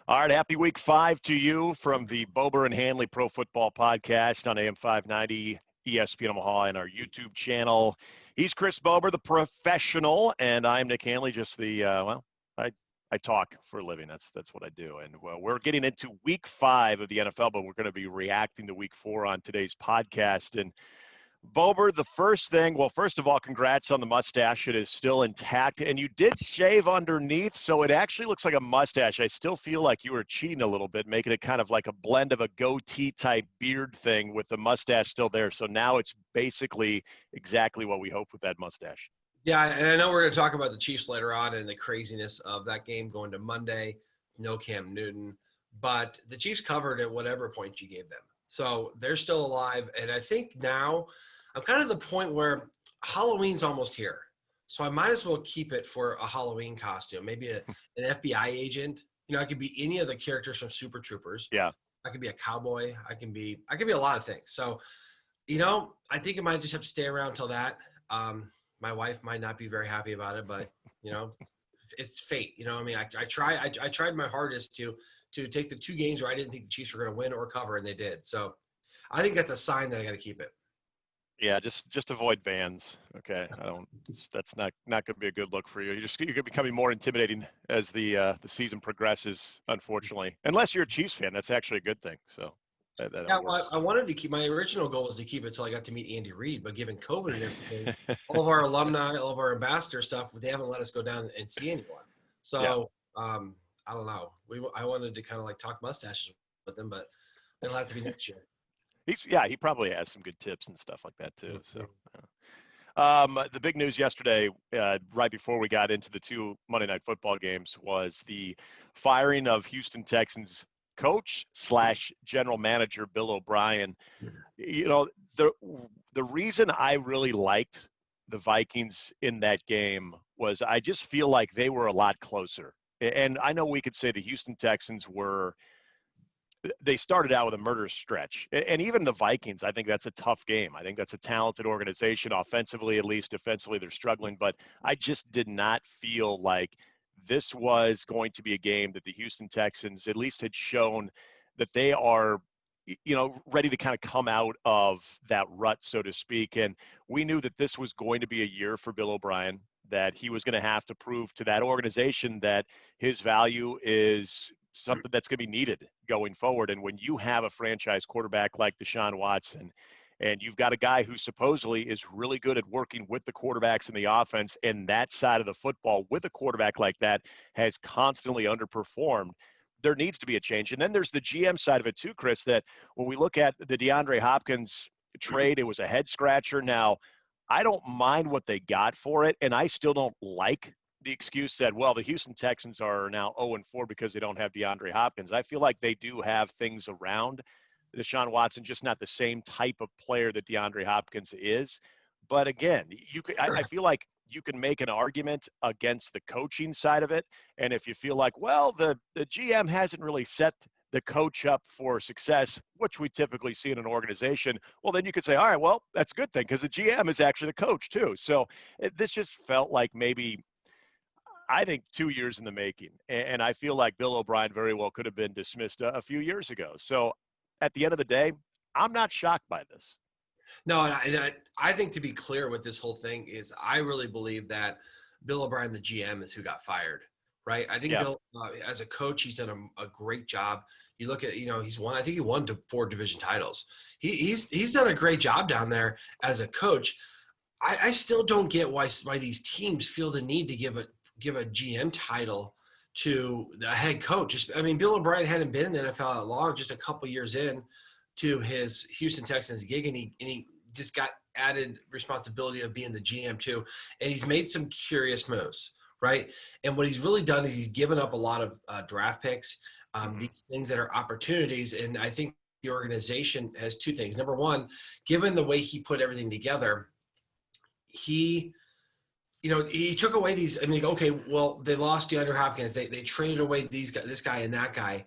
All right, happy week 5 to you from the Bober and Handley Pro Football Podcast on AM 590, ESPN Omaha, and our YouTube channel. He's Chris Bober, the professional, and I'm Nick Handley, just the, I talk for a living. That's what I do. And we're getting into week 5 of the NFL, but we're going to be reacting to week 4 on today's podcast. And Bober, the first thing, well, first of all, congrats on the mustache. It is still intact. And you did shave underneath, so it actually looks like a mustache. I still feel like you were cheating a little bit, making it kind of like a blend of a goatee-type beard thing with the mustache still there. So now it's basically exactly what we hoped with that mustache. Yeah, and I know we're going to talk about the Chiefs later on and the craziness of that game going to Monday, no Cam Newton. But the Chiefs covered at whatever point you gave them. So they're still alive. And I think now I'm kind of the point where Halloween's almost here. So I might as well keep it for a Halloween costume, maybe an FBI agent. You know, I could be any of the characters from Super Troopers. Yeah. I could be a cowboy. I can be a lot of things. So, you know, I think I might just have to stay around till that. My wife might not be very happy about it, but you know, it's fate. You know, I mean, I tried my hardest to take the 2 games where I didn't think the Chiefs were going to win or cover, and they did. So I think that's a sign that I got to keep it. Yeah, just avoid Vans. Okay, that's not going to be a good look for you. You're becoming more intimidating as the season progresses. Unfortunately, unless you're a Chiefs fan, that's actually a good thing. So. Yeah, well, I wanted to keep my original goal was to keep it till I got to meet Andy Reid, but given COVID and everything, all of our alumni, all of our ambassador stuff, they haven't let us go down and see anyone. So I don't know. I wanted to kind of like talk mustaches with them, but it'll have to be next year. He probably has some good tips and stuff like that too. So. The big news yesterday, right before we got into the 2 Monday Night Football games, was the firing of Houston Texans coach / general manager Bill O'Brien. You know, the reason I really liked the Vikings in that game was I just feel like they were a lot closer. And I know we could say the Houston Texans they started out with a murderous stretch. And even the Vikings, I think that's a tough game. I think that's a talented organization, offensively at least. Defensively, they're struggling. But I just did not feel like this was going to be a game that the Houston Texans at least had shown that they are, you know, ready to kind of come out of that rut, so to speak. And we knew that this was going to be a year for Bill O'Brien, that he was going to have to prove to that organization that his value is something that's going to be needed going forward. And when you have a franchise quarterback like Deshaun Watson, and you've got a guy who supposedly is really good at working with the quarterbacks in the offense, and that side of the football with a quarterback like that has constantly underperformed, there needs to be a change. And then there's the GM side of it too, Chris, that when we look at the DeAndre Hopkins trade, it was a head scratcher. Now, I don't mind what they got for it, and I still don't like the excuse that, well, the Houston Texans are now 0-4 because they don't have DeAndre Hopkins. I feel like they do have things around Deshaun Watson, just not the same type of player that DeAndre Hopkins is. But again, I feel like you can make an argument against the coaching side of it. And if you feel like, well, the GM hasn't really set the coach up for success, which we typically see in an organization, well, then you could say, all right, well, that's a good thing because the GM is actually the coach too. So this just felt like maybe, I think, 2 years in the making. And I feel like Bill O'Brien very well could have been dismissed a few years ago. So at the end of the day, I'm not shocked by this. No, and I think, to be clear with this whole thing, is I really believe that Bill O'Brien, the GM, is who got fired, right? I think Bill, as a coach, he's done a great job. You look at, you know, I think he won 4 division titles. He's done a great job down there as a coach. I still don't get why these teams feel the need to give a GM title to the head coach. I mean, Bill O'Brien hadn't been in the NFL that long, just a couple years in to his Houston Texans gig, and he just got added responsibility of being the GM too. And he's made some curious moves, right? And what he's really done is he's given up a lot of draft picks, these things that are opportunities. And I think the organization has 2 things. Number one, given the way he put everything together, he took away these. I mean, okay, well, they lost DeAndre Hopkins. They traded away this guy and that guy,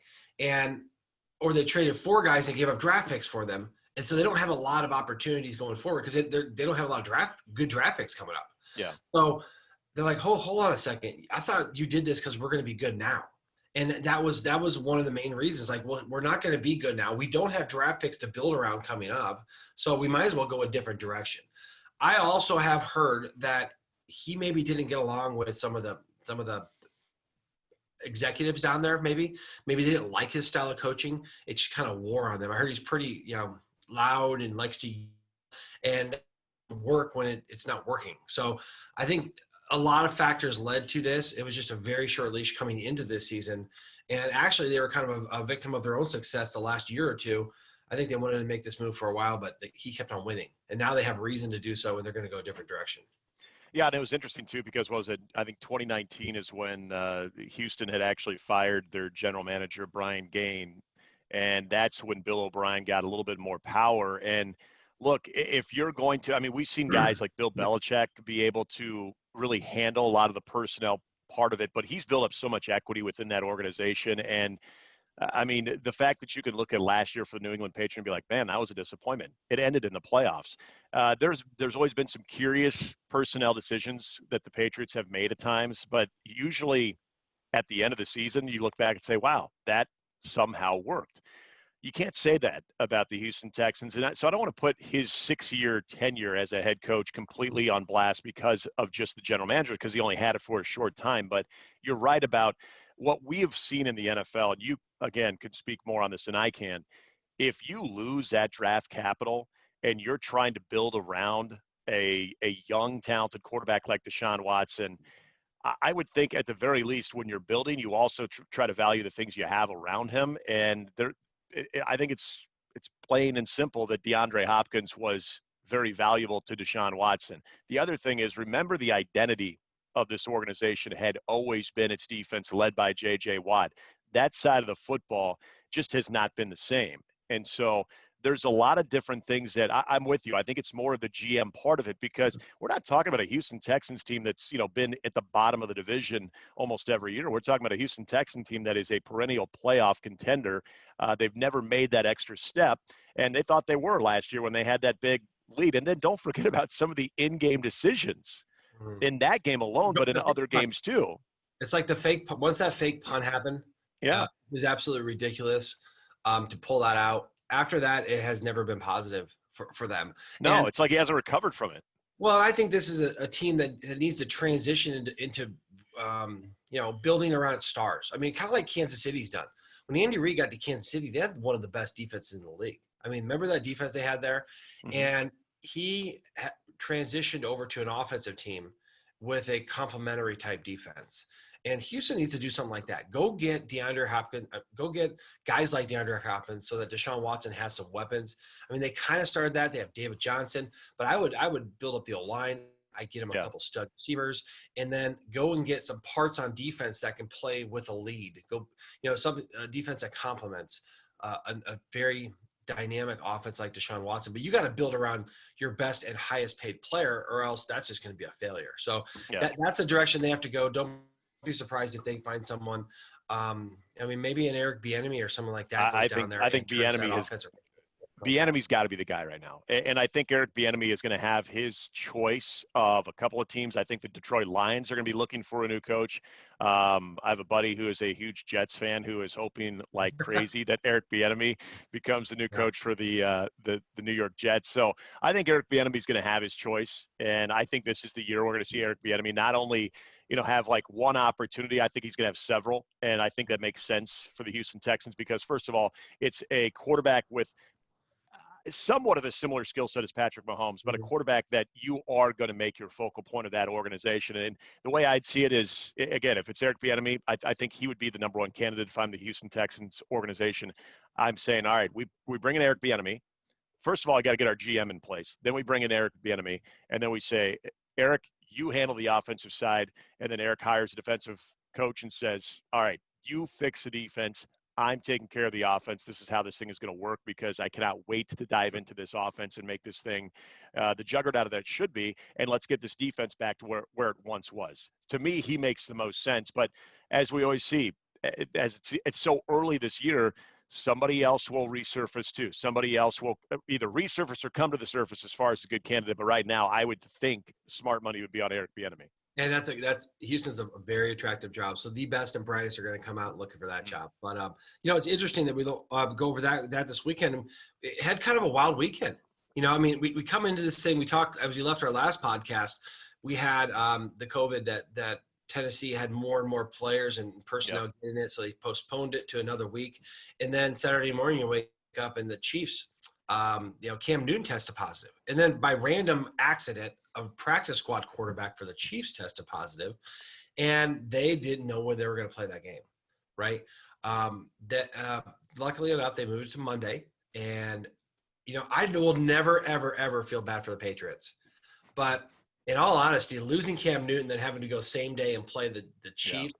or they traded 4 guys and gave up draft picks for them, and so they don't have a lot of opportunities going forward because they don't have a lot of good draft picks coming up. Yeah. So they're like, hold on a second. I thought you did this because we're going to be good now, And that was one of the main reasons. Like, well, we're not going to be good now. We don't have draft picks to build around coming up, so we might as well go a different direction. I also have heard that he maybe didn't get along with some of the executives down there. Maybe they didn't like his style of coaching. It just kind of wore on them. I heard he's pretty loud and likes to and work when it's not working. So I think a lot of factors led to this. It was just a very short leash coming into this season. And actually they were kind of a victim of their own success the last year or two. I think they wanted to make this move for a while, but he kept on winning. And now they have reason to do so, and they're going to go a different direction. Yeah, and it was interesting too because what was it? I think 2019 is when Houston had actually fired their general manager Brian Gaine, and that's when Bill O'Brien got a little bit more power. And look, if you're going to, I mean, we've seen guys like Bill Belichick be able to really handle a lot of the personnel part of it, but he's built up so much equity within that organization. And I mean, the fact that you could look at last year for the New England Patriots and be like, man, that was a disappointment. It ended in the playoffs. There's always been some curious personnel decisions that the Patriots have made at times, but usually at the end of the season, you look back and say, wow, that somehow worked. You can't say that about the Houston Texans. And so I don't want to put his 6-year tenure as a head coach completely on blast because of just the general manager, because he only had it for a short time. But you're right about what we have seen in the NFL. And you, again, could speak more on this than I can. If you lose that draft capital and you're trying to build around a young, talented quarterback like Deshaun Watson, I would think at the very least when you're building, you also try to value the things you have around him. And I think it's plain and simple that DeAndre Hopkins was very valuable to Deshaun Watson. The other thing is, remember the identity of this organization had always been its defense led by J.J. Watt. That side of the football just has not been the same. And so there's a lot of different things that I'm with you. I think it's more of the GM part of it because we're not talking about a Houston Texans team that's, been at the bottom of the division almost every year. We're talking about a Houston Texans team that is a perennial playoff contender. They've never made that extra step, and they thought they were last year when they had that big lead. And then don't forget about some of the in-game decisions in that game alone, but in other games too. It's like the fake. Once that fake punt happened, yeah, it was absolutely ridiculous to pull that out. After that, it has never been positive for them. No, and it's like he hasn't recovered from it. Well, I think this is a team that needs to transition into building around its stars. I mean, kind of like Kansas City's done. When Andy Reid got to Kansas City, they had one of the best defenses in the league. I mean, remember that defense they had there? Mm-hmm. And he transitioned over to an offensive team with a complementary type defense. And Houston needs to do something like that. Go get DeAndre Hopkins. Go get guys like DeAndre Hopkins so that Deshaun Watson has some weapons. I mean, they kind of started that. They have David Johnson, but I would build up the O-line. I get him a couple stud receivers, and then go and get some parts on defense that can play with a lead. Go, a defense that complements a very dynamic offense like Deshaun Watson. But you got to build around your best and highest paid player, or else that's just going to be a failure. So that's a direction they have to go. Don't be surprised if they find someone. I mean, maybe an Eric Bieniemy or someone like that goes down there. I think Bieniemy's got to be the guy right now. And I think Eric Bieniemy is going to have his choice of a couple of teams. I think the Detroit Lions are going to be looking for a new coach. I have a buddy who is a huge Jets fan who is hoping like crazy that Eric Bieniemy becomes the new coach for the New York Jets. So I think Eric Bieniemy is going to have his choice. And I think this is the year we're going to see Eric Bieniemy not only have like one opportunity. I think he's going to have several. And I think that makes sense for the Houston Texans because, first of all, it's a quarterback with somewhat of a similar skill set as Patrick Mahomes, but a quarterback that you are going to make your focal point of that organization. And the way I'd see it is, again, if it's Eric Bieniemy, I think he would be the number one candidate if I'm the Houston Texans organization. I'm saying, all right, we bring in Eric Bieniemy. First of all, I got to get our GM in place. Then we bring in Eric Bieniemy, and then we say, Eric, you handle the offensive side. And then Eric hires a defensive coach and says, all right, you fix the defense. I'm taking care of the offense. This is how this thing is going to work because I cannot wait to dive into this offense and make this thing the juggernaut that it should be. And let's get this defense back to where it once was. To me, he makes the most sense. But as we always see, as it's so early this year, somebody else will resurface too. Somebody else will either resurface or come to the surface as far as a good candidate. But right now, I would think smart money would be on Eric Bieniemy. And that's Houston's a very attractive job. So the best and brightest are going to come out looking for that job. But it's interesting that we go over that this weekend. It had kind of a wild weekend. I mean, we come into this thing. We talked as we left our last podcast. We had the COVID that Tennessee had more and more players and personnel in it, so they postponed it to another week. And then Saturday morning, you wake up and the Chiefs, Cam Newton tested positive, and then by random accident, a practice squad quarterback for the Chiefs tested positive, and they didn't know where they were going to play that game, right? Luckily enough, they moved to Monday, and I will never, ever, ever feel bad for the Patriots, but in all honesty, losing Cam Newton, then having to go same day and play the Chiefs,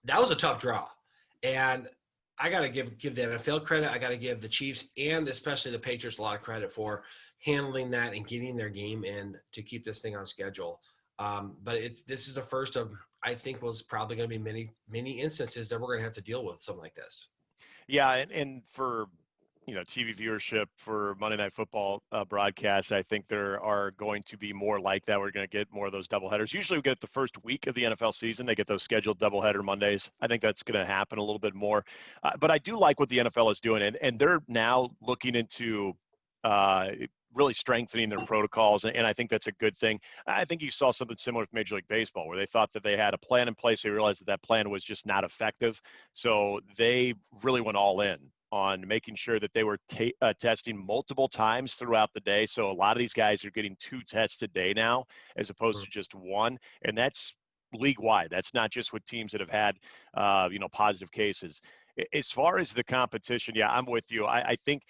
that was a tough draw, and I got to give the NFL credit. I got to give the Chiefs and especially the Patriots a lot of credit for handling that and getting their game in to keep this thing on schedule. But this is the first of, I think, was probably going to be many instances that we're going to have to deal with something like this. Yeah, and for TV viewership for Monday Night Football broadcasts, I think there are going to be more like that. We're going to get more of those doubleheaders. Usually we get the first week of the NFL season. They get those scheduled doubleheader Mondays. I think that's going to happen a little bit more. But I do like what the NFL is doing, and they're now looking into really strengthening their protocols, and I think that's a good thing. I think you saw something similar with Major League Baseball, where they thought that they had a plan in place. They realized that plan was just not effective, so they really went all in on making sure that they were testing multiple times throughout the day. So a lot of these guys are getting 2 tests a day now, as opposed to just 1, and that's league-wide. That's not just with teams that have had, positive cases. As far as the competition, yeah, I'm with you. I think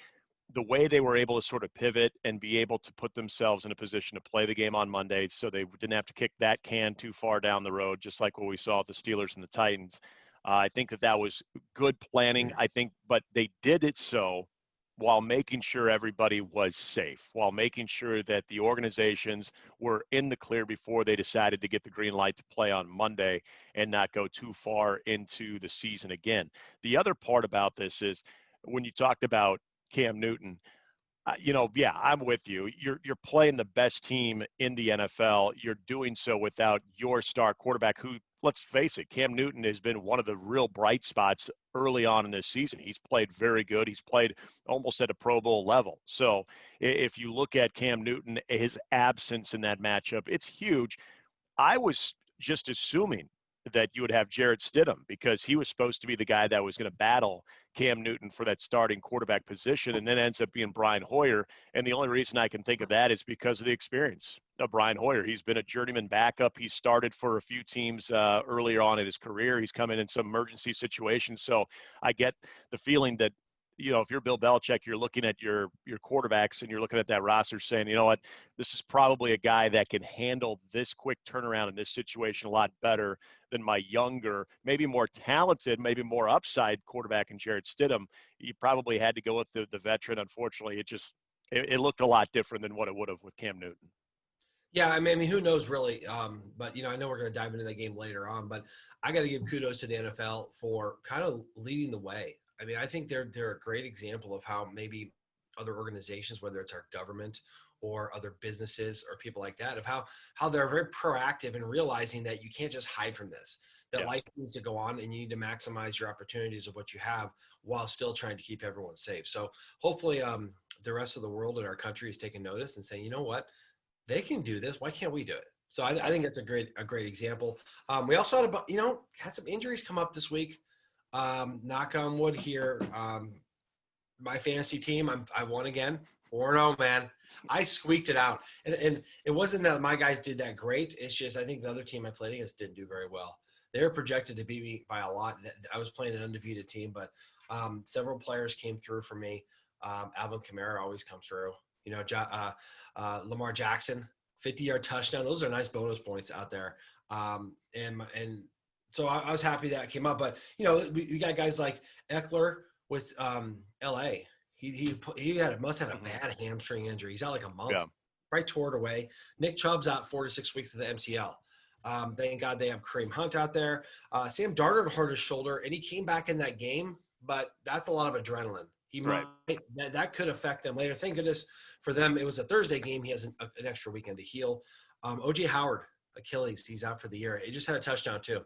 the way they were able to sort of pivot and be able to put themselves in a position to play the game on Monday so they didn't have to kick that can too far down the road, just like what we saw with the Steelers and the Titans. I think that was good planning, but they did it so while making sure everybody was safe, while making sure that the organizations were in the clear before they decided to get the green light to play on Monday and not go too far into the season again. The other part about this is when you talked about Cam Newton, I'm with you. You're playing the best team in the NFL. You're doing so without your star quarterback, who, let's face it, Cam Newton has been one of the real bright spots early on in this season. He's played very good. He's played almost at a Pro Bowl level. So if you look at Cam Newton, his absence in that matchup, it's huge. I was just assuming that you would have Jarrett Stidham because he was supposed to be the guy that was going to battle Cam Newton for that starting quarterback position, and then ends up being Brian Hoyer. And the only reason I can think of that is because of the experience of Brian Hoyer. He's been a journeyman backup. He's started for a few teams earlier on in his career. He's come in some emergency situations. So I get the feeling that, if you're Bill Belichick, you're looking at your quarterbacks and you're looking at that roster saying, you know what, this is probably a guy that can handle this quick turnaround in this situation a lot better than my younger, maybe more talented, maybe more upside quarterback in Jarrett Stidham. You probably had to go with the veteran. Unfortunately, it looked a lot different than what it would have with Cam Newton. Yeah, I mean, who knows really? But I know we're going to dive into that game later on. But I got to give kudos to the NFL for kind of leading the way. I mean, I think they're a great example of how maybe other organizations, whether it's our government or other businesses or people like that, of how they're very proactive in realizing that you can't just hide from this, that life needs to go on and you need to maximize your opportunities of what you have while still trying to keep everyone safe. So hopefully the rest of the world and our country is taking notice and saying, you know what, they can do this. Why can't we do it? So I think that's a great example. We also had some injuries come up this week. Knock on wood here. My fantasy team, I won again. 4-0, man. I squeaked it out. And it wasn't that my guys did that great. It's just I think the other team I played against didn't do very well. They were projected to beat me by a lot. I was playing an undefeated team, but several players came through for me. Alvin Kamara always comes through. Lamar Jackson, 50-yard touchdown. Those are nice bonus points out there. And so I was happy that came up. But, we got guys like Eckler with L.A. He must have had a bad hamstring injury. He's out like a month. Yeah. Right, tore it away. Nick Chubb's out 4 to 6 weeks of the MCL. Thank God they have Kareem Hunt out there. Sam Darnold hurt his shoulder, and he came back in that game, but that's a lot of adrenaline. That could affect them later. Thank goodness for them. It was a Thursday game. He has an extra weekend to heal. O.J. Howard Achilles. He's out for the year. He just had a touchdown too.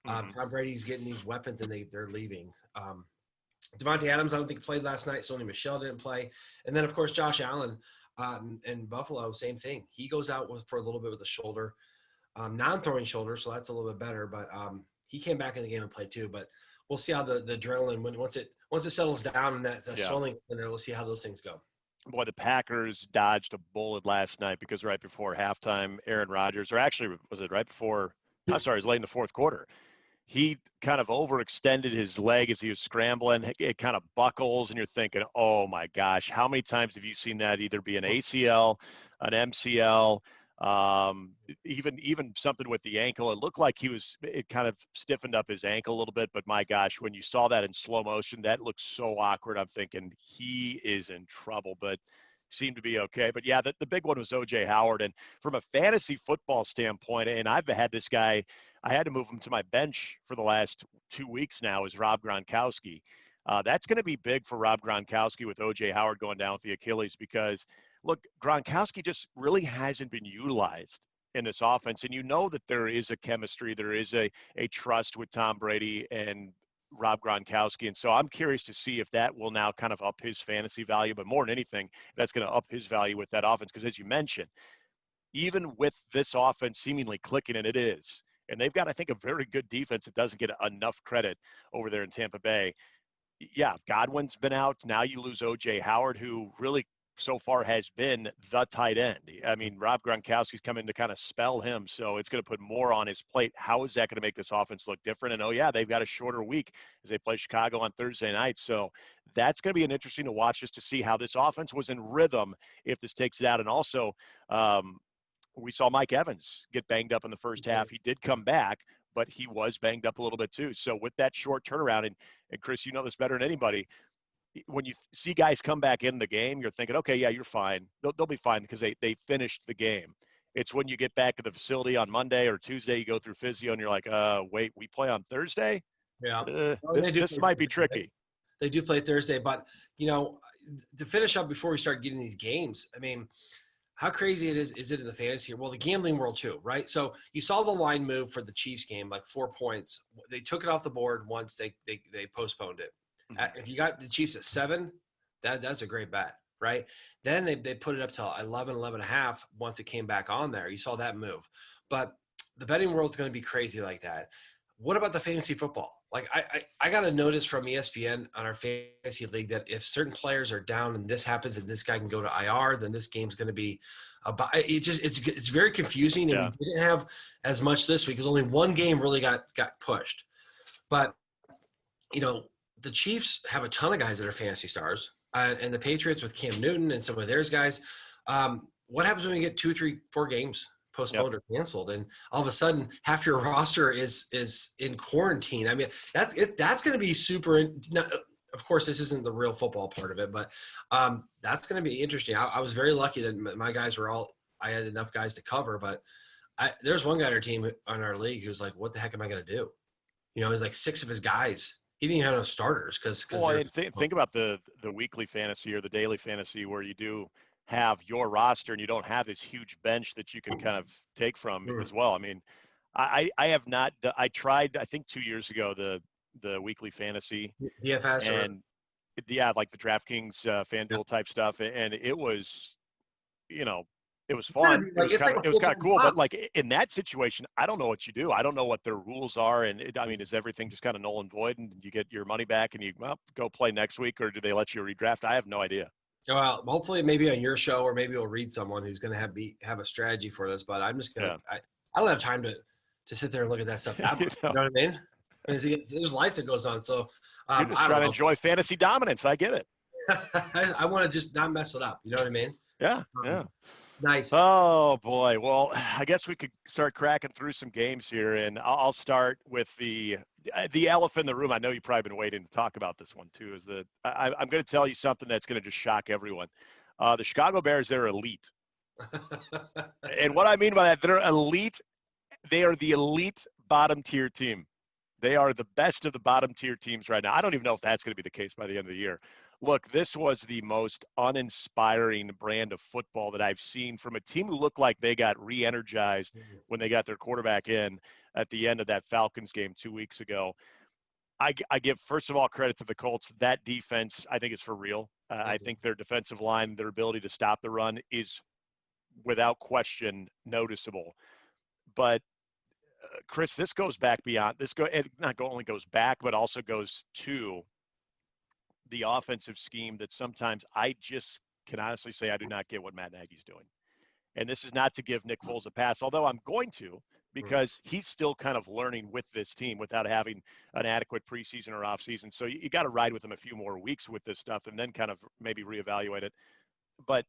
Mm-hmm. Tom Brady's getting these weapons, and they're leaving. Devontae Adams, I don't think played last night. Sony Michel didn't play, and then of course Josh Allen in Buffalo, same thing. He goes out for a little bit with a shoulder, non-throwing shoulder, so that's a little bit better. But he came back in the game and played too. But we'll see how the adrenaline once it settles down and that swelling in there. We'll see how those things go. Boy, the Packers dodged a bullet last night because right before halftime, Aaron Rodgers, or actually was it right before? I'm sorry, it was late in the fourth quarter. He kind of overextended his leg as he was scrambling. It kind of buckles, and you're thinking, oh my gosh, how many times have you seen that either be an ACL, an MCL, even something with the ankle? It looked like it kind of stiffened up his ankle a little bit, but my gosh, when you saw that in slow motion, that looks so awkward. I'm thinking he is in trouble, but seemed to be okay. But yeah, the big one was O.J. Howard. And from a fantasy football standpoint, and I've had this guy, I had to move him to my bench for the last 2 weeks now, is Rob Gronkowski. That's going to be big for Rob Gronkowski with O.J. Howard going down with the Achilles because, look, Gronkowski just really hasn't been utilized in this offense. And you know that there is a chemistry, there is a trust with Tom Brady and Rob Gronkowski. And so I'm curious to see if that will now kind of up his fantasy value, but more than anything, that's going to up his value with that offense. Because as you mentioned, even with this offense seemingly clicking, and it is, and they've got, I think, a very good defense that doesn't get enough credit over there in Tampa Bay. Yeah, Godwin's been out. Now you lose O.J. Howard, who really so far has been the tight end. I mean, Rob Gronkowski's come in to kind of spell him, so it's going to put more on his plate. How is that going to make this offense look different? And, oh, yeah, they've got a shorter week as they play Chicago on Thursday night. So that's going to be an interesting to watch just to see how this offense was in rhythm if this takes it out. And also, we saw Mike Evans get banged up in the first half. He did come back, but he was banged up a little bit too. So with that short turnaround, and Chris, you know this better than anybody, when you see guys come back in the game, you're thinking, okay, yeah, you're fine. They'll be fine because they finished the game. It's when you get back to the facility on Monday or Tuesday, you go through physio, and you're like, wait, we play on Thursday? Yeah. This might be tricky. They do play Thursday, but, to finish up before we start getting these games, I mean, how crazy is it in the fantasy? Well, the gambling world too, right? So you saw the line move for the Chiefs game, like 4 points. They took it off the board once they postponed it. Mm-hmm. If you got the Chiefs at 7, that's a great bet, right? Then they put it up to 11.5 once it came back on there. You saw that move. But the betting world's going to be crazy like that. What about the fantasy football? Like I got a notice from ESPN on our fantasy league that if certain players are down and this happens and this guy can go to IR, then this game's going to be it's very confusing. And we didn't have as much this week because only one game really got pushed. But the Chiefs have a ton of guys that are fantasy stars, and the Patriots with Cam Newton and some of theirs guys. What happens when we get 2, 3, 4 games postponed or canceled, and all of a sudden half your roster is in quarantine? I mean, that's going to be super. Of course, this isn't the real football part of it, but that's going to be interesting. I was very lucky that my guys were I had enough guys to cover, but there's one guy on our team on our league who's like, "What the heck am I going to do?" He's like 6 of his guys. He didn't even have no starters because. Well, think about the weekly fantasy or the daily fantasy where you do have your roster and you don't have this huge bench that you can kind of take from as well. I mean, I have not. I tried, I think 2 years ago, the weekly fantasy DFS and like the DraftKings FanDuel type stuff, and it was, it was fun. It was kind of cool, but like in that situation, I don't know what you do. I don't know what their rules are, and is everything just kind of null and void, and you get your money back and you go play next week, or do they let you redraft? I have no idea. Well, hopefully maybe on your show, or maybe we'll read someone who's going to have a strategy for this. But I'm just going to. I don't have time to sit there and look at that stuff. You know what I mean? There's life that goes on. So you're just trying to enjoy fantasy dominance. I get it. I want to just not mess it up. You know what I mean? Yeah. Nice. Oh boy. Well, I guess we could start cracking through some games here, and I'll start with the elephant in the room. I know you've probably been waiting to talk about this one too. Is that I'm going to tell you something that's going to just shock everyone. The Chicago Bears, they're elite, and what I mean by that, they're elite. They are the elite bottom tier team. They are the best of the bottom tier teams right now. I don't even know if that's going to be the case by the end of the year. Look, this was the most uninspiring brand of football that I've seen from a team who looked like they got re-energized when they got their quarterback in at the end of that Falcons game 2 weeks ago. I give, first of all, credit to the Colts. That defense, I think, is for real. I think their defensive line, their ability to stop the run is without question noticeable. But Chris, this goes back beyond this. It not only goes back, but also goes to the offensive scheme that sometimes I just can honestly say I do not get what Matt Nagy's doing. And this is not to give Nick Foles a pass, although I'm going to, because he's still kind of learning with this team without having an adequate preseason or offseason. So you got to ride with him a few more weeks with this stuff and then kind of maybe reevaluate it. But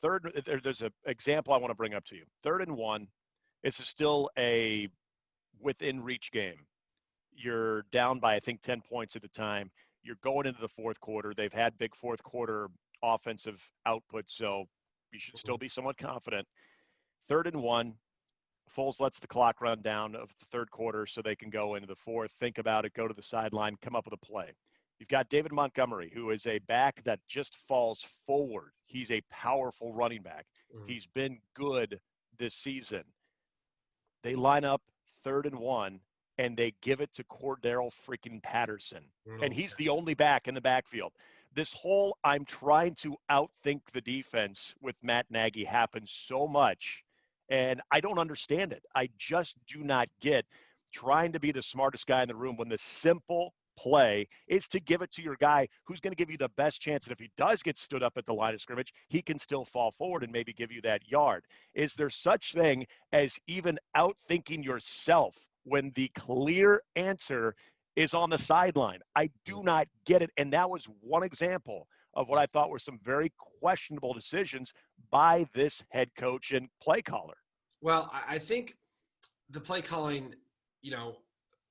there's an example I want to bring up to you. 3rd and 1, this is still a within reach game. You're down by, I think, 10 points at the time. You're going into the fourth quarter. They've had big fourth quarter offensive output, so you should still be somewhat confident. 3rd and 1, Foles lets the clock run down of the third quarter so they can go into the fourth, think about it, go to the sideline, come up with a play. You've got David Montgomery, who is a back that just falls forward. He's a powerful running back. He's been good this season. They line up 3rd and 1, and they give it to Cordero freaking Patterson. And he's the only back in the backfield. This whole I'm trying to outthink the defense with Matt Nagy happens so much, and I don't understand it. I just do not get trying to be the smartest guy in the room when the simple play is to give it to your guy who's going to give you the best chance. And if he does get stood up at the line of scrimmage, he can still fall forward and maybe give you that yard. Is there such thing as even outthinking yourself when the clear answer is on the sideline? I do not get it. And that was one example of what I thought were some very questionable decisions by this head coach and play caller. Well, I think the play calling,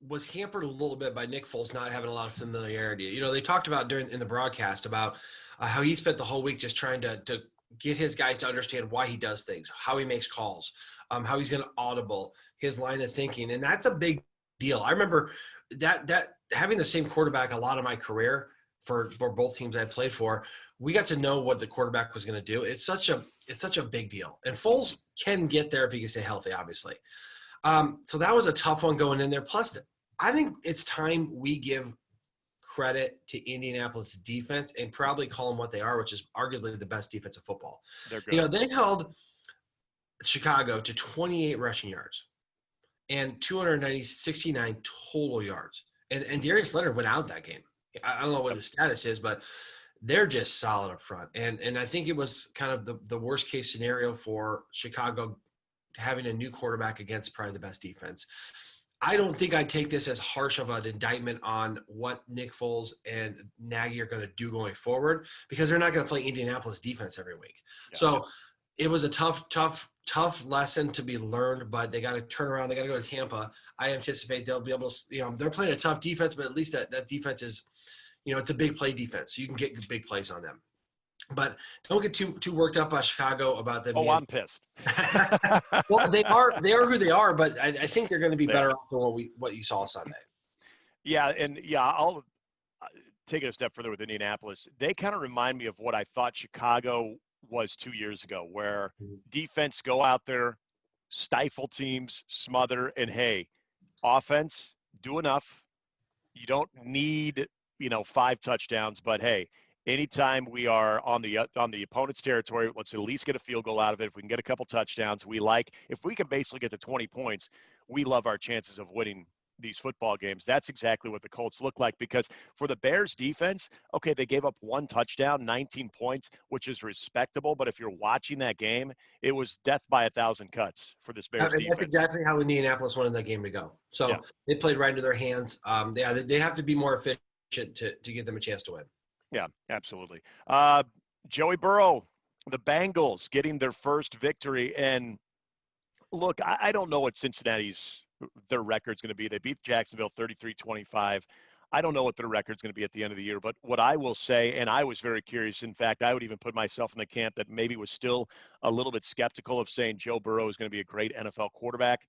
was hampered a little bit by Nick Foles not having a lot of familiarity. They talked about in the broadcast about how he spent the whole week just trying to get his guys to understand why he does things, how he makes calls, how he's going to audible, his line of thinking. And that's a big deal. I remember that having the same quarterback a lot of my career for both teams I played for, we got to know what the quarterback was going to do. It's such a big deal. And Foles can get there if he can stay healthy, obviously. So that was a tough one going in there. Plus, I think it's time we give credit to Indianapolis defense and probably call them what they are, which is arguably the best defense of football. They're good. They held Chicago to 28 rushing yards and 69 total yards. And Darius Leonard went out that game. I don't know what the status is, but they're just solid up front. And I think it was kind of the worst case scenario for Chicago having a new quarterback against probably the best defense. I don't think I'd take this as harsh of an indictment on what Nick Foles and Nagy are going to do going forward, because they're not going to play Indianapolis defense every week. Yeah. So it was a tough lesson to be learned, but they got to turn around. They got to go to Tampa. I anticipate they'll be able to, they're playing a tough defense, but at least that defense is, it's a big play defense. So you can get big plays on them. But don't get too worked up by Chicago about them. Oh, I'm pissed. Well, they are who they are, but I think they're going to be better off than what you saw Sunday. Yeah, and I'll take it a step further with Indianapolis. They kind of remind me of what I thought Chicago was 2 years ago, where defense go out there, stifle teams, smother, and hey, offense, do enough. You don't need 5 touchdowns, but hey, anytime we are on the opponent's territory, let's at least get a field goal out of it. If we can get a couple touchdowns, if we can basically get to 20 points, we love our chances of winning these football games. That's exactly what the Colts look like, because for the Bears defense, okay, they gave up 1 touchdown, 19 points, which is respectable. But if you're watching that game, it was death by 1,000 cuts for this Bears defense. That's exactly how Indianapolis wanted that game to go. So They played right into their hands. They have to be more efficient to give them a chance to win. Yeah, absolutely. Joey Burrow, the Bengals getting their first victory. And look, I don't know what their record's going to be. They beat Jacksonville 33-25. I don't know what their record's going to be at the end of the year. But what I will say, and I was very curious, in fact, I would even put myself in the camp that maybe was still a little bit skeptical of saying Joe Burrow is going to be a great NFL quarterback.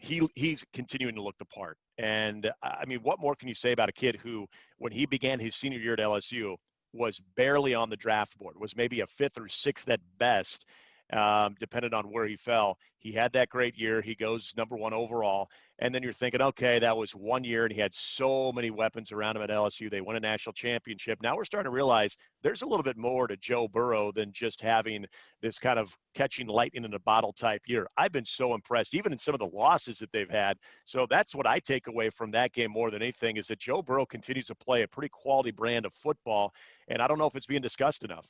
He's continuing to look the part. And, I mean, what more can you say about a kid who, when he began his senior year at LSU, was barely on the draft board, was maybe a 5th or 6th at best, depending on where he fell. He had that great year. He goes number 1 overall. And then you're thinking, okay, that was 1 year, and he had so many weapons around him at LSU. They won a national championship. Now we're starting to realize there's a little bit more to Joe Burrow than just having this kind of catching lightning in a bottle type year. I've been so impressed, even in some of the losses that they've had. So that's what I take away from that game more than anything, is that Joe Burrow continues to play a pretty quality brand of football, and I don't know if it's being discussed enough.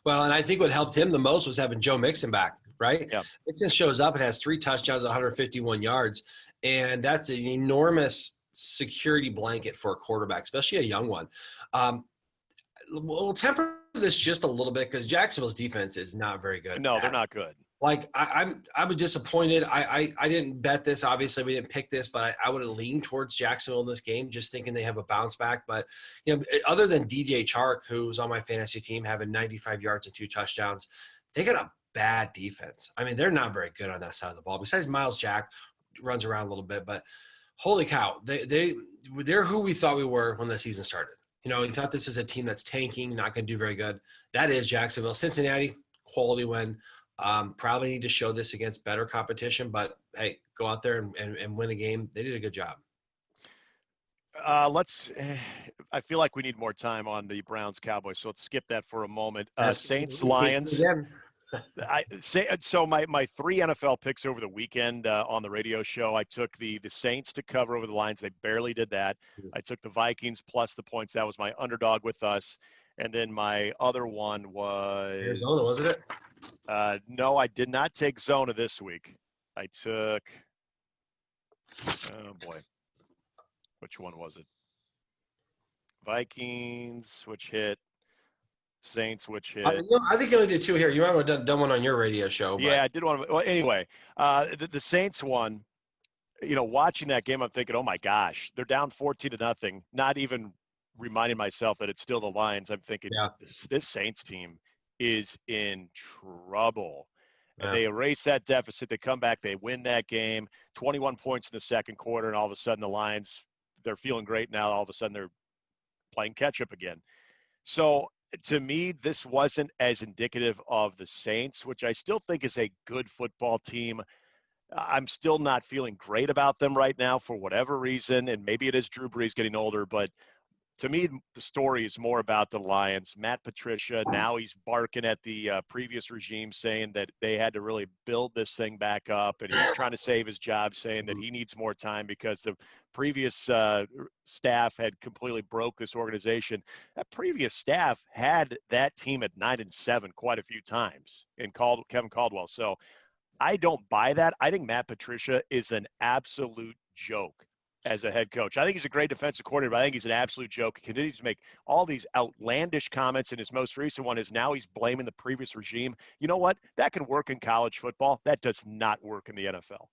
Well, and I think what helped him the most was having Joe Mixon back, right? Yeah. Mixon shows up and has 3 touchdowns, 151 yards, and that's an enormous security blanket for a quarterback, especially a young one. We'll temper this just a little bit because Jacksonville's defense is not very good. No, they're not good. Like I was disappointed. I didn't bet this. Obviously, we didn't pick this, but I would have leaned towards Jacksonville in this game, just thinking they have a bounce back. But other than DJ Chark, who's on my fantasy team, having 95 yards and 2 touchdowns, they got a bad defense. I mean, they're not very good on that side of the ball. Besides Miles Jack runs around a little bit, but holy cow, they're who we thought we were when the season started. We thought this is a team that's tanking, not going to do very good. That is Jacksonville. Cincinnati, quality win. Probably need to show this against better competition, but hey, go out there and win a game. They did a good job. I feel like we need more time on the Browns Cowboys, so let's skip that for a moment. Saints Lions. So my 3 NFL picks over the weekend on the radio show, I took the Saints to cover over the Lions. They barely did that. I took the Vikings plus the points. That was my underdog with us. And then my other one was Arizona, wasn't it? No, I did not take Zona this week. I took which one was it? Vikings, which hit. Saints, which hit. I think you only did 2 here. You might have done one on your radio show. Yeah, I did one. Well, anyway, the Saints one, watching that game, I'm thinking, oh my gosh, they're down 14-0. Not even reminding myself that it's still the Lions. I'm thinking, this Saints team is in trouble. And they erase that deficit. They come back. They win that game, 21 points in the second quarter, and all of a sudden the Lions, they're feeling great now. All of a sudden they're playing catch-up again. So to me, this wasn't as indicative of the Saints, which I still think is a good football team. I'm still not feeling great about them right now for whatever reason, and maybe it is Drew Brees getting older, but to me, the story is more about the Lions. Matt Patricia, now he's barking at the previous regime, saying that they had to really build this thing back up, and he's trying to save his job, saying that he needs more time because the previous staff had completely broke this organization. That previous staff had that team at 9-7 quite a few times in Kevin Caldwell. So I don't buy that. I think Matt Patricia is an absolute joke as a head coach. I think he's a great defensive coordinator, but I think he's an absolute joke. He continues to make all these outlandish comments, and his most recent one is now he's blaming the previous regime. You know what? That can work in college football. That does not work in the NFL.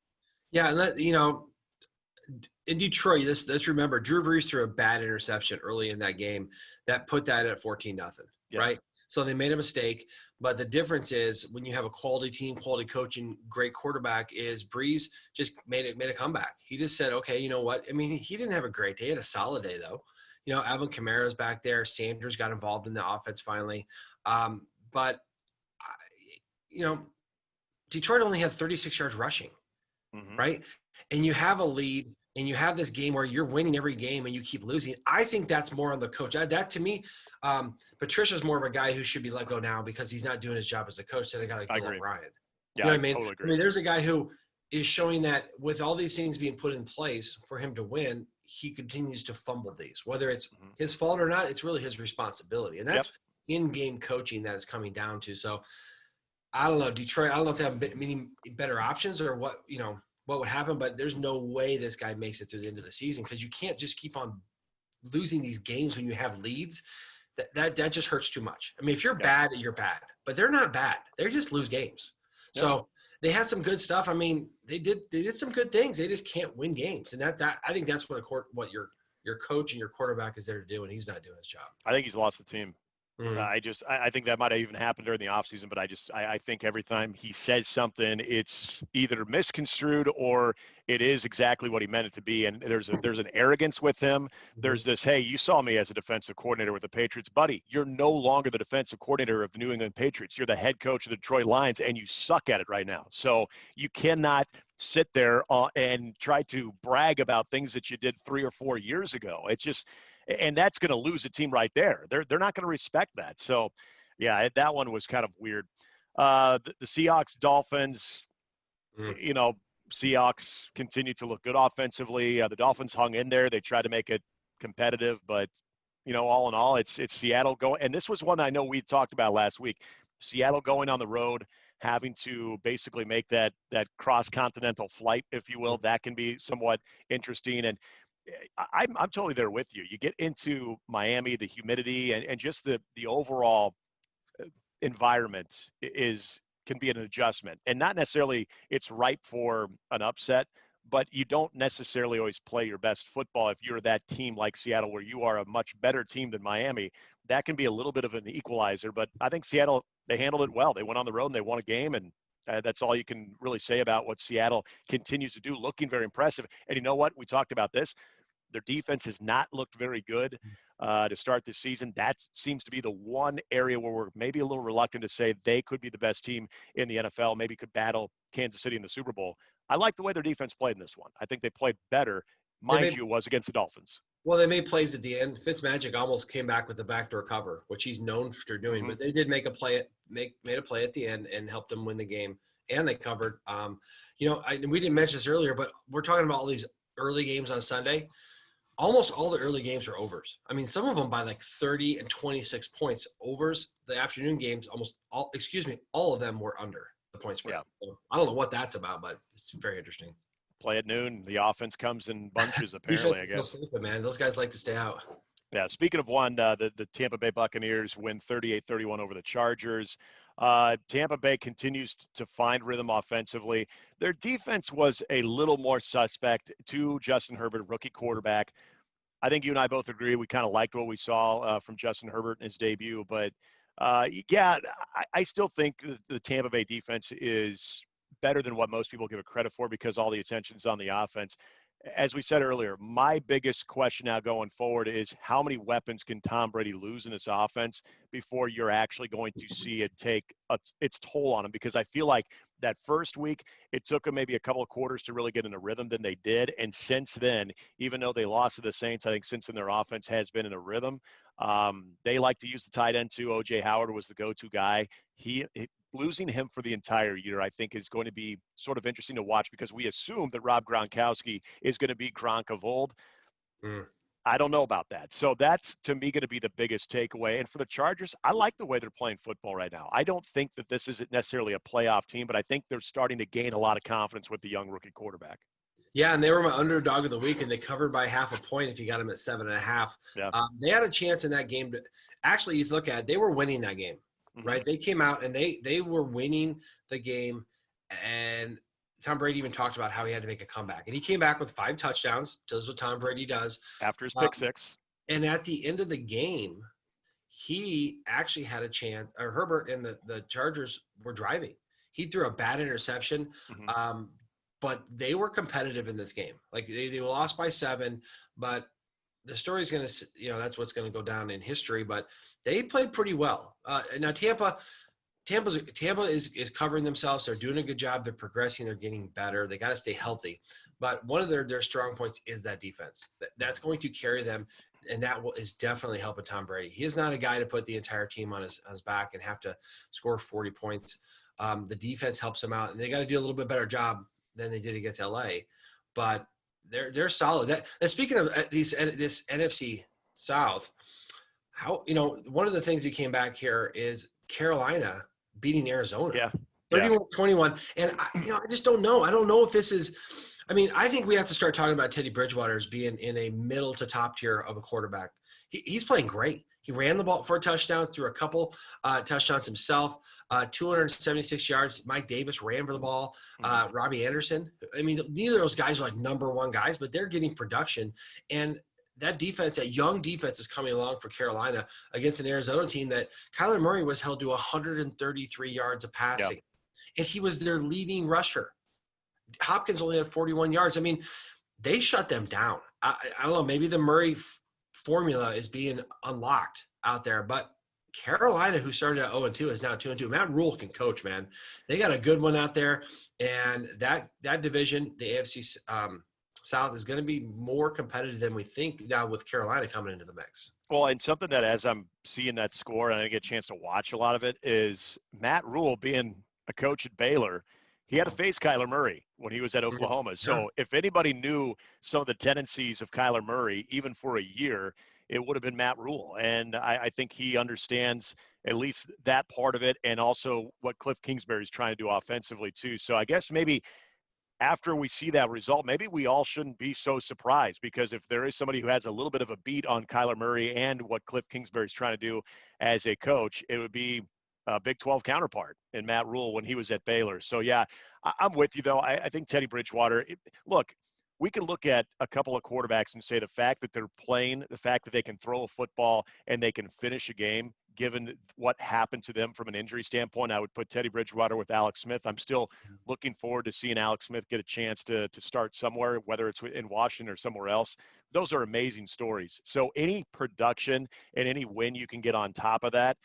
Yeah, and in Detroit, let's remember, Drew Brees threw a bad interception early in that game that put that at 14-0, right? So they made a mistake, but the difference is when you have a quality team, quality coaching, great quarterback, is Brees just made a comeback. He just said, okay, you know what? I mean, he didn't have a great day. He had a solid day, though. Alvin Kamara's back there. Sanders got involved in the offense finally. But Detroit only had 36 yards rushing, right? And you have a lead, and you have this game where you're winning every game and you keep losing. I think that's more on the coach. That to me, Patricia's more of a guy who should be let go now because he's not doing his job as a coach than a guy like Bill O'Brien. Yeah, I mean? Totally agree. I mean, there's a guy who is showing that with all these things being put in place for him to win, he continues to fumble these. Whether it's his fault or not, it's really his responsibility. And that's in-game coaching that it's coming down to. So I don't know, Detroit, I don't know if they have many better options or what would happen, but there's no way this guy makes it through the end of the season because you can't just keep on losing these games when you have leads. That just hurts too much. I mean, if you're bad, you're bad, but they're not bad. They just lose games. So they had some good stuff. I mean, they did some good things. They just can't win games, and that I think that's what your coach and your quarterback is there to do, and he's not doing his job. I think he's lost the team. I think that might have even happened during the offseason, but I think every time he says something, it's either misconstrued or it is exactly what he meant it to be. And there's an arrogance with him. There's this, hey, you saw me as a defensive coordinator with the Patriots. Buddy, you're no longer the defensive coordinator of the New England Patriots. You're the head coach of the Detroit Lions, and you suck at it right now. So you cannot sit there and try to brag about things that you did 3 or 4 years ago. It's just – and that's going to lose a team right there. They're not going to respect that. So, yeah, that one was kind of weird. The Seahawks, Dolphins, Seahawks continue to look good offensively. The Dolphins hung in there. They tried to make it competitive, but all in all, it's Seattle going. And this was one I know we talked about last week. Seattle going on the road, having to basically make that cross-continental flight, if you will. That can be somewhat interesting. And I'm totally there with you. You get into Miami, the humidity and just the overall environment can be an adjustment, and not necessarily it's ripe for an upset, but you don't necessarily always play your best football if you're that team like Seattle, where you are a much better team than Miami. That can be a little bit of an equalizer, but I think Seattle, they handled it well. They went on the road and they won a game, and that's all you can really say about what Seattle continues to do, looking very impressive. And you know what? We talked about this. Their defense has not looked very good to start this season. That seems to be the one area where we're maybe a little reluctant to say they could be the best team in the NFL, maybe could battle Kansas City in the Super Bowl. I like the way their defense played in this one. I think they played better. Mind you, it was against the Dolphins. Well, they made plays at the end. Fitzmagic almost came back with the backdoor cover, which he's known for doing. But they did make a play, made a play at the end and helped them win the game. And they covered. We didn't mention this earlier, but we're talking about all these early games on Sunday. Almost all the early games are overs. I mean, some of them by like 30 and 26 points. Overs. The afternoon games, all of them were under the point spread. Yeah. So I don't know what that's about, but it's very interesting. Play at noon. The offense comes in bunches, apparently, I guess. Sleeping, man. Those guys like to stay out. Yeah, speaking of one, the Tampa Bay Buccaneers win 38-31 over the Chargers. Tampa Bay continues to find rhythm offensively. Their defense was a little more suspect to Justin Herbert, rookie quarterback. I think you and I both agree we kind of liked what we saw from Justin Herbert in his debut. But, I still think the Tampa Bay defense is better than what most people give it credit for because all the attention's on the offense. As we said earlier, my biggest question now going forward is how many weapons can Tom Brady lose in this offense before you're actually going to see it take its toll on him? Because I feel like that first week, it took them maybe a couple of quarters to really get in a rhythm than they did. And since then, even though they lost to the Saints, I think since then their offense has been in a rhythm. They like to use the tight end too. O.J. Howard was the go-to guy. Losing him for the entire year, I think, is going to be sort of interesting to watch because we assume that Rob Gronkowski is going to be Gronk of old. I don't know about that. So that's, to me, going to be the biggest takeaway. And for the Chargers, I like the way they're playing football right now. I don't think that this isn't necessarily a playoff team, but I think they're starting to gain a lot of confidence with the young rookie quarterback. Yeah, and they were my underdog of the week, and they covered by half a point if you got them at 7.5. Yeah. They had a chance in that game to – actually, you look at it, they were winning that game. Right, they came out and they were winning the game, and Tom Brady even talked about how he had to make a comeback, and he came back with 5 touchdowns. Does what Tom Brady does after his pick six. And at the end of the game, he actually had a chance. Or Herbert and the Chargers were driving. He threw a bad interception, but they were competitive in this game. Like they lost by 7, but the story's going to, that's what's going to go down in history. But they played pretty well. Now Tampa is covering themselves. They're doing a good job. They're progressing. They're getting better. They got to stay healthy. But one of their strong points is that defense. That's going to carry them, and that is definitely helping Tom Brady. He is not a guy to put the entire team on his back and have to score 40 points. The defense helps them out, and they got to do a little bit better job than they did against LA. But they're solid. Speaking of this NFC South, one of the things that came back here is Carolina beating Arizona. Yeah. 31-21. And I just don't know. I don't know if this is – I mean, I think we have to start talking about Teddy Bridgewater as being in a middle to top tier of a quarterback. He's playing great. He ran the ball for a touchdown, threw a couple touchdowns himself, 276 yards. Mike Davis ran for the ball. Robbie Anderson. I mean, neither of those guys are like number one guys, but they're getting production. And that defense, that young defense is coming along for Carolina against an Arizona team that Kyler Murray was held to 133 yards of passing. And he was their leading rusher. Hopkins only had 41 yards. I mean, they shut them down. I don't know. Maybe the Murray formula is being unlocked out there. But Carolina, who started at 0-2, is now 2-2. Matt Rule can coach, man. They got a good one out there. And that division, the AFC South, is going to be more competitive than we think now with Carolina coming into the mix. Well, and something that as I'm seeing that score and I get a chance to watch a lot of it is Matt Rule being a coach at Baylor. He had to face Kyler Murray when he was at Oklahoma. So if anybody knew some of the tendencies of Kyler Murray, even for a year, it would have been Matt Rule. And I think he understands at least that part of it and also what Cliff Kingsbury is trying to do offensively too. So I guess maybe after we see that result, maybe we all shouldn't be so surprised, because if there is somebody who has a little bit of a beat on Kyler Murray and what Cliff Kingsbury is trying to do as a coach, it would be a Big 12 counterpart in Matt Rule when he was at Baylor. So, yeah, I'm with you, though. I think Teddy Bridgewater, look, we can look at a couple of quarterbacks and say the fact that they're playing, the fact that they can throw a football and they can finish a game, given what happened to them from an injury standpoint, I would put Teddy Bridgewater with Alex Smith. I'm still looking forward to seeing Alex Smith get a chance to start somewhere, whether it's in Washington or somewhere else. Those are amazing stories. So any production and any win you can get on top of that,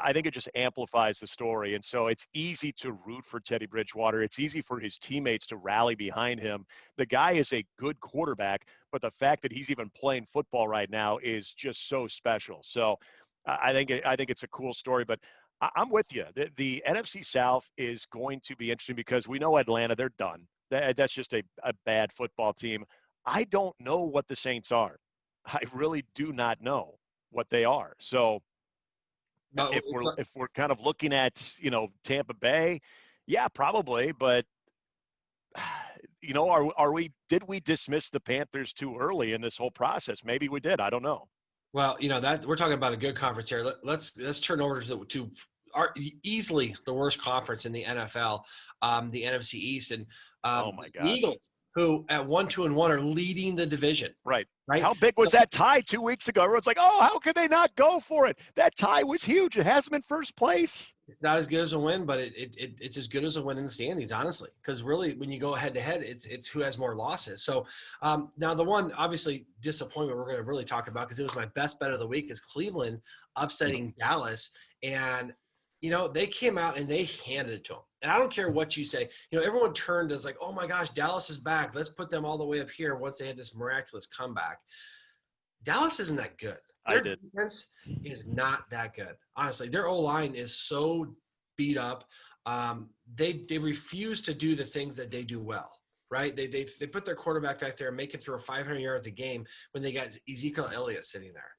I think it just amplifies the story. And so it's easy to root for Teddy Bridgewater. It's easy for his teammates to rally behind him. The guy is a good quarterback, but the fact that he's even playing football right now is just so special. So I think it's a cool story, but I'm with you. The NFC South is going to be interesting because we know Atlanta, they're done. That's just a bad football team. I don't know what the Saints are. I really do not know what they are. So if we're kind of looking at, Tampa Bay, yeah, probably, but did we dismiss the Panthers too early in this whole process? Maybe we did. I don't know. Well, that we're talking about a good conference here. Let's turn over to easily the worst conference in the NFL, the NFC East, and oh my gosh, the Eagles, who at 1-2-1 are leading the division. Right. How big was that tie 2 weeks ago? Everyone's like, oh, how could they not go for it? That tie was huge. It has them in first place. It's not as good as a win, but it's as good as a win in the standings, honestly. Because really, when you go head to head, it's who has more losses. So now the one obviously disappointment we're going to really talk about, because it was my best bet of the week, is Cleveland upsetting Dallas. And they came out and they handed it to them. And I don't care what you say. Everyone turned as like, oh my gosh, Dallas is back. Let's put them all the way up here once they had this miraculous comeback. Dallas isn't that good. Their defense is not that good. Honestly, their O-line is so beat up. They refuse to do the things that they do well, right? They put their quarterback back there and make him throw 500 yards a game when they got Ezekiel Elliott sitting there.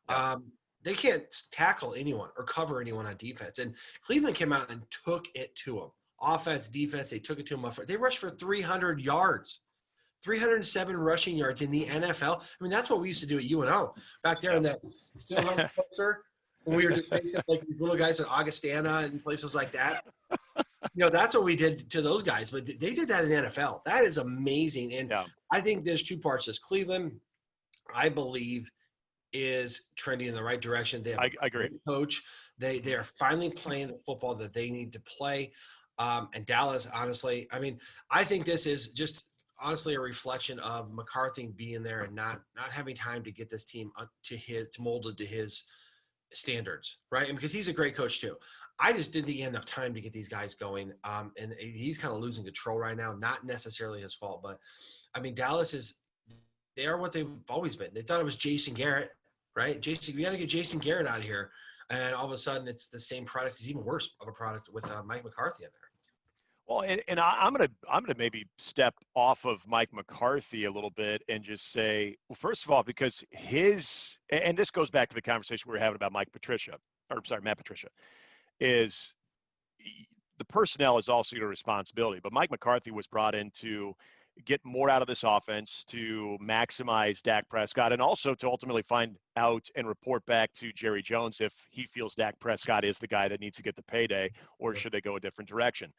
Yeah. They can't tackle anyone or cover anyone on defense. And Cleveland came out and took it to them. Offense, defense, they took it to them. They rushed for 300 yards. 307 rushing yards in the NFL. I mean, that's what we used to do at UNO back there in that still run poster when we were just facing like these little guys at Augustana and places like that. That's what we did to those guys. But they did that in the NFL. That is amazing. And I think there's two parts to this. Cleveland, I believe, is trending in the right direction. They have a great coach. They are finally playing the football that they need to play. And Dallas, honestly, I mean, I think this is just honestly a reflection of McCarthy being there and not having time to get this team molded to his standards, right? And because he's a great coach too. I just didn't think he had enough time to get these guys going. And he's kind of losing control right now. Not necessarily his fault, but I mean, they are what they've always been. They thought it was Jason Garrett, right? We got to get Jason Garrett out of here. And all of a sudden it's the same product. It's even worse of a product with Mike McCarthy in there. Well, and I'm gonna maybe step off of Mike McCarthy a little bit and just say, well, first of all, because and this goes back to the conversation we were having about Matt Patricia, is the personnel is also your responsibility. But Mike McCarthy was brought in to get more out of this offense, to maximize Dak Prescott, and also to ultimately find out and report back to Jerry Jones if he feels Dak Prescott is the guy that needs to get the payday, or should they go a different direction.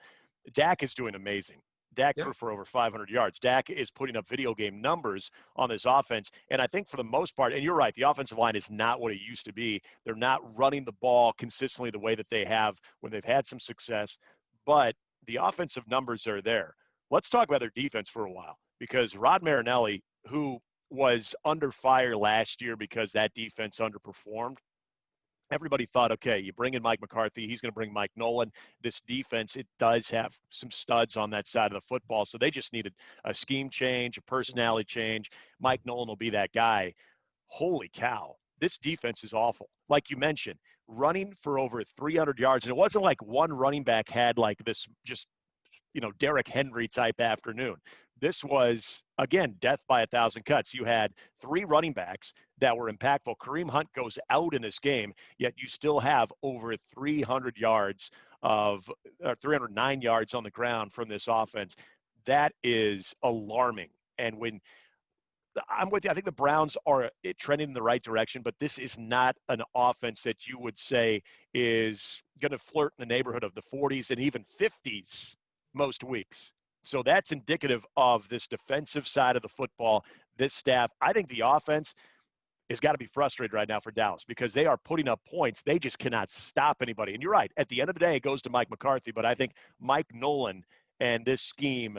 Dak is doing amazing. Dak threw for over 500 yards. Dak is putting up video game numbers on this offense. And I think for the most part, and you're right, the offensive line is not what it used to be. They're not running the ball consistently the way that they have when they've had some success. But the offensive numbers are there. Let's talk about their defense for a while, because Rod Marinelli, who was under fire last year because that defense underperformed, everybody thought, okay, you bring in Mike McCarthy, he's going to bring Mike Nolan. This defense, it does have some studs on that side of the football, so they just needed a scheme change, a personality change. Mike Nolan will be that guy. Holy cow, this defense is awful. Like you mentioned, running for over 300 yards, and it wasn't like one running back had like this just, Derrick Henry type afternoon. This was, again, death by 1,000 cuts. You had 3 running backs that were impactful. Kareem Hunt goes out in this game, yet you still have over 300 yards 309 yards on the ground from this offense. That is alarming. And when I'm with you, I think the Browns are trending in the right direction, but this is not an offense that you would say is going to flirt in the neighborhood of the 40s and even 50s most weeks. So that's indicative of this defensive side of the football, this staff. I think the offense has got to be frustrated right now for Dallas, because they are putting up points. They just cannot stop anybody. And you're right. At the end of the day, it goes to Mike McCarthy. But I think Mike Nolan and this scheme,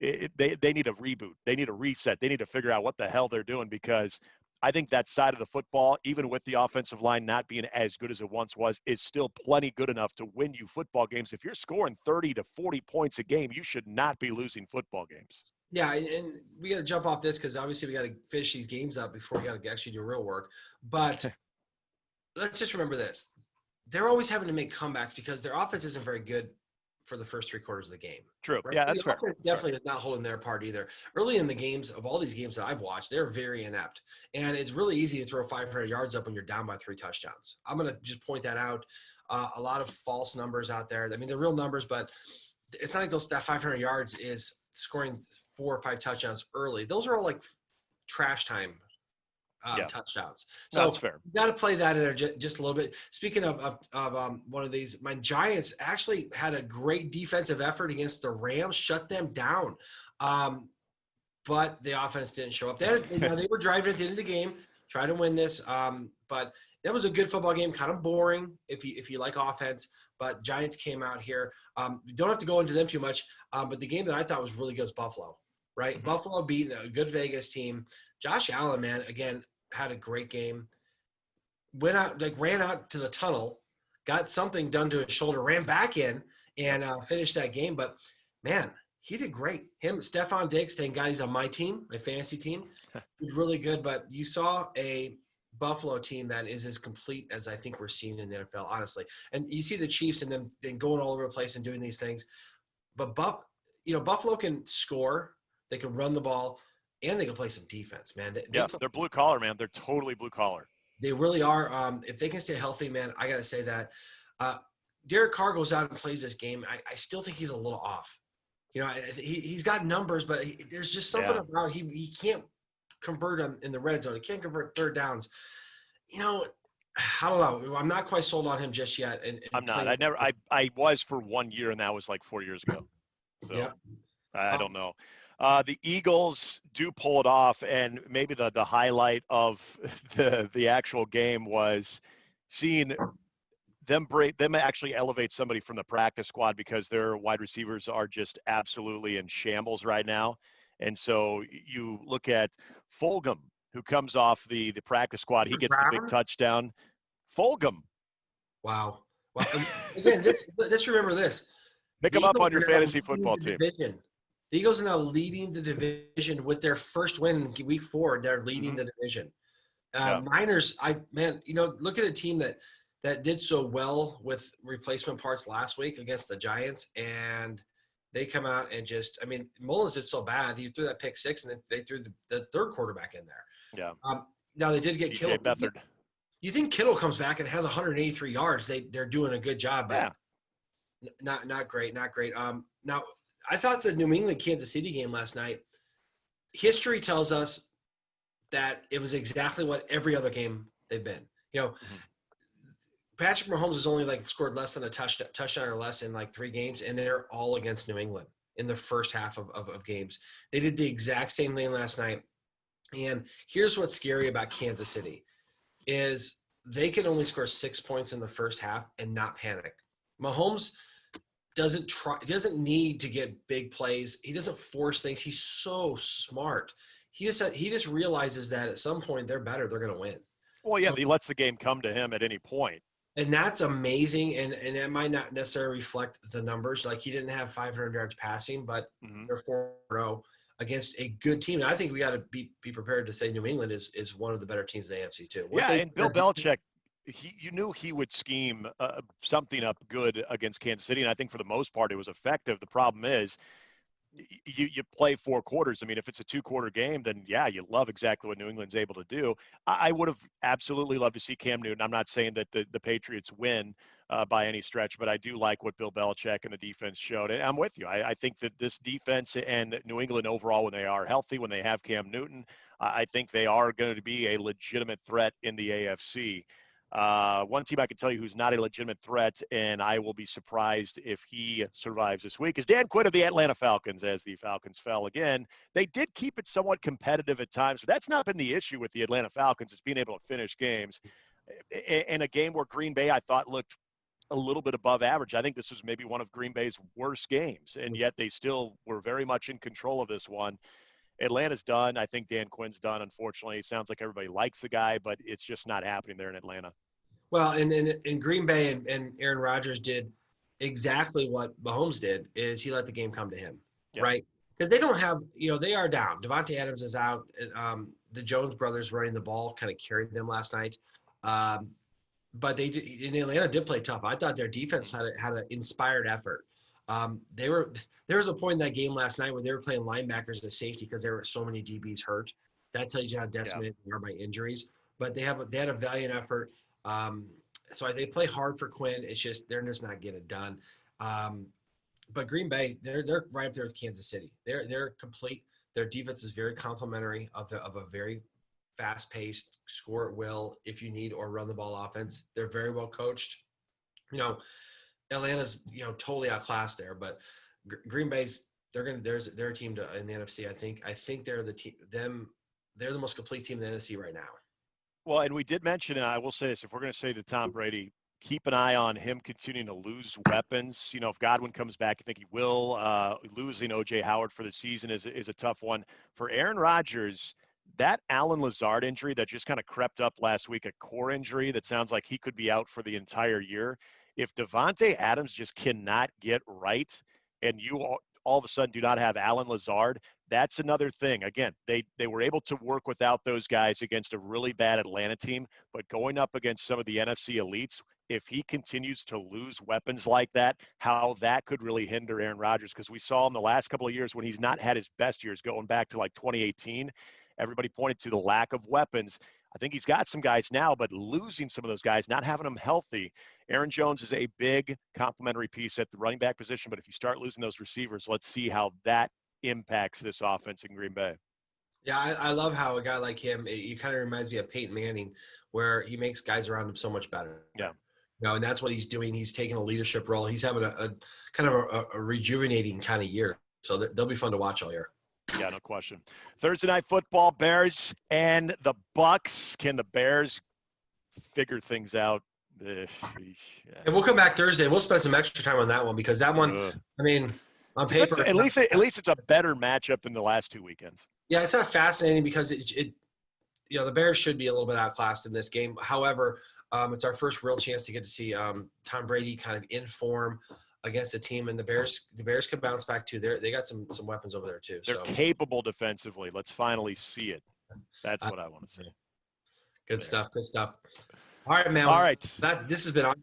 they need a reboot. They need a reset. They need to figure out what the hell they're doing, because I think that side of the football, even with the offensive line not being as good as it once was, is still plenty good enough to win you football games. If you're scoring 30 to 40 points a game, you should not be losing football games. Yeah, and we got to jump off this because obviously we got to finish these games up before we got to actually do real work. But let's just remember this. They're always having to make comebacks because their offense isn't very good for the first 3 quarters of the game. True. Right? Yeah, that's fair. Definitely is not holding their part either. Early in the games, of all these games that I've watched, they're very inept. And it's really easy to throw 500 yards up when you're down by 3 touchdowns. I'm going to just point that out. A lot of false numbers out there. I mean, they're real numbers, but it's not like that 500 yards is scoring 4 or 5 touchdowns early. Those are all like trash time touchdowns. So that's fair. You got to play that in there just a little bit. Speaking of one of these, my Giants actually had a great defensive effort against the Rams, shut them down. But the offense didn't show up. They were driving at the end of the game, trying to win this. But that was a good football game, kind of boring if you like offense. But Giants came out here. You don't have to go into them too much. But the game that I thought was really good was Buffalo, right? Mm-hmm. Buffalo beat a good Vegas team. Josh Allen, man, again, had a great game. Ran out to the tunnel, got something done to his shoulder, ran back in, and finished that game. But, man, he did great. Stephon Diggs, thank God he's on my team, my fantasy team. Did really good. But you saw a Buffalo team that is as complete as I think we're seeing in the NFL, honestly. And you see the Chiefs and them going all over the place and doing these things. But, Buffalo can score. They can run the ball. And they can play some defense, man. They're blue collar, man. They're totally blue collar. They really are. If they can stay healthy, man, I got to say that. Derek Carr goes out and plays this game. I still think he's a little off. He's got numbers, but there's just something about he can't convert in the red zone. He can't convert third downs. I don't know. I'm not quite sold on him just yet. And I'm not. I was for 1 year, and that was like 4 years ago. So yeah. I don't know. The Eagles do pull it off, and maybe the highlight of the actual game was seeing them actually elevate somebody from the practice squad, because their wide receivers are just absolutely in shambles right now. And so you look at Fulgham, who comes off the practice squad. He gets the big touchdown. Fulgham. Wow. Again, let's remember this. Pick him up on your fantasy football team. The Eagles are now leading the division with their first win in week 4. They're leading the division. Niners, look at a team that did so well with replacement parts last week against the Giants, and they come out and Mullins did so bad. He threw that pick 6, and then they threw the third quarterback in there. Yeah. Now they did get Kittle. Beathard. You think Kittle comes back and has 183 yards? They're doing a good job, but not great. Now. I thought the New England-Kansas City game last night, history tells us that it was exactly what every other game they've been. Patrick Mahomes has only scored less than a touchdown or less in 3 games, and they're all against New England. in the first half of games. They did the exact same thing last night. And here's what's scary about Kansas City is they can only score 6 points in the first half and not panic. Mahomes doesn't need to get big plays. He doesn't force things. He's so smart. He just realizes that at some point they're better. They're going to win. Well, yeah, he lets the game come to him at any point. And that's amazing. And it might not necessarily reflect the numbers. Like he didn't have 500 yards passing, but they're 4-0 against a good team. And I think we got to be prepared to say New England is one of the better teams in the AFC too. And Bill Belichick, you knew he would scheme something up good against Kansas City, and I think for the most part it was effective. The problem is you play 4 quarters. I mean, if it's a 2-quarter game, then yeah, you love exactly what New England's able to do. I would have absolutely loved to see Cam Newton. I'm not saying that the Patriots win by any stretch, but I do like what Bill Belichick and the defense showed. And I'm with you. I think that this defense and New England overall, when they are healthy, when they have Cam Newton, I think they are going to be a legitimate threat in the AFC. One team I can tell you who's not a legitimate threat, and I will be surprised if he survives this week, is Dan Quinn of the Atlanta Falcons, as the Falcons fell again. They did keep it somewhat competitive at times, but that's not been the issue with the Atlanta Falcons, is being able to finish games. In a game where Green Bay, I thought, looked a little bit above average. I think this was maybe one of Green Bay's worst games, and yet they still were very much in control of this one. Atlanta's done. I think Dan Quinn's done, unfortunately. It sounds like everybody likes the guy, but it's just not happening there in Atlanta. Well, in Green Bay and Aaron Rodgers did exactly what Mahomes did, is he let the game come to him, right? Because they don't have, they are down. Devontae Adams is out. The Jones brothers running the ball kind of carried them last night. But Atlanta did play tough. I thought their defense had an inspired effort. There was a point in that game last night where they were playing linebackers as safety because there were so many DBs hurt. That tells you how decimated they are by injuries. But they had a valiant effort. So they play hard for Quinn. It's just they're just not getting it done. But Green Bay, they're right up there with Kansas City. They're complete. Their defense is very complimentary of a very fast-paced, score at will if you need, or run the ball offense. They're very well coached. Atlanta's totally outclassed there, but Green Bay's they're a team in the NFC. I think they're the team. They're the most complete team in the NFC right now. Well, and we did mention, and I will say this, if we're going to say to Tom Brady, keep an eye on him continuing to lose weapons. If Godwin comes back, I think he will. Losing O.J. Howard for the season is a tough one. For Aaron Rodgers, that Allen Lazard injury that just kind of crept up last week, a core injury that sounds like he could be out for the entire year. If Devontae Adams just cannot get right, and you all of a sudden do not have Allen Lazard, that's another thing. Again, they were able to work without those guys against a really bad Atlanta team, but going up against some of the NFC elites, if he continues to lose weapons like that, how that could really hinder Aaron Rodgers, because we saw in the last couple of years when he's not had his best years, going back to like 2018, everybody pointed to the lack of weapons. I think he's got some guys now, but losing some of those guys, not having them healthy. Aaron Jones is a big complementary piece at the running back position, but if you start losing those receivers, let's see how that impacts this offense in Green Bay. Yeah, I love how a guy like him, he kind of reminds me of Peyton Manning, where he makes guys around him so much better. Yeah. And that's what he's doing. He's taking a leadership role. He's having a kind of a rejuvenating kind of year. So they'll be fun to watch all year. Yeah, no question. Thursday night football, Bears and the Bucks. Can the Bears figure things out? And we'll come back Thursday. We'll spend some extra time on that one, because that one, I mean, on paper, at least it's a better matchup than the last 2 weekends. Yeah, it's not fascinating because the Bears should be a little bit outclassed in this game. However, it's our first real chance to get to see Tom Brady kind of in form against a team, and the Bears could bounce back too. They got some weapons over there too. They're capable defensively. Let's finally see it. That's what I want to see. Good stuff. Good stuff. All right, man. All right. This has been awesome.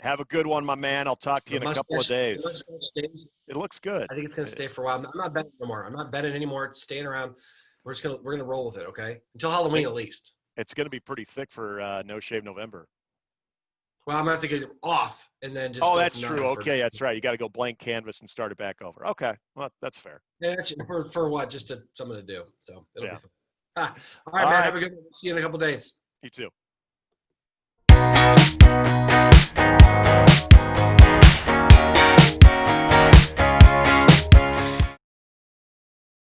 Have a good one, my man. I'll talk to you in a couple of days. It looks good. I think it's gonna stay for a while. I'm not betting anymore. I'm not betting anymore. It's staying around. We're gonna roll with it, okay? Until Halloween at least. It's gonna be pretty thick for No Shave November. Well, I'm gonna have to get it off and then just. Oh, that's true. Okay, that's right. You got to go blank canvas and start it back over. Okay, well, that's fair. Yeah, for what? Just something to do. So it'll be fun. All right, man. Have a good one. See you in a couple days. You too.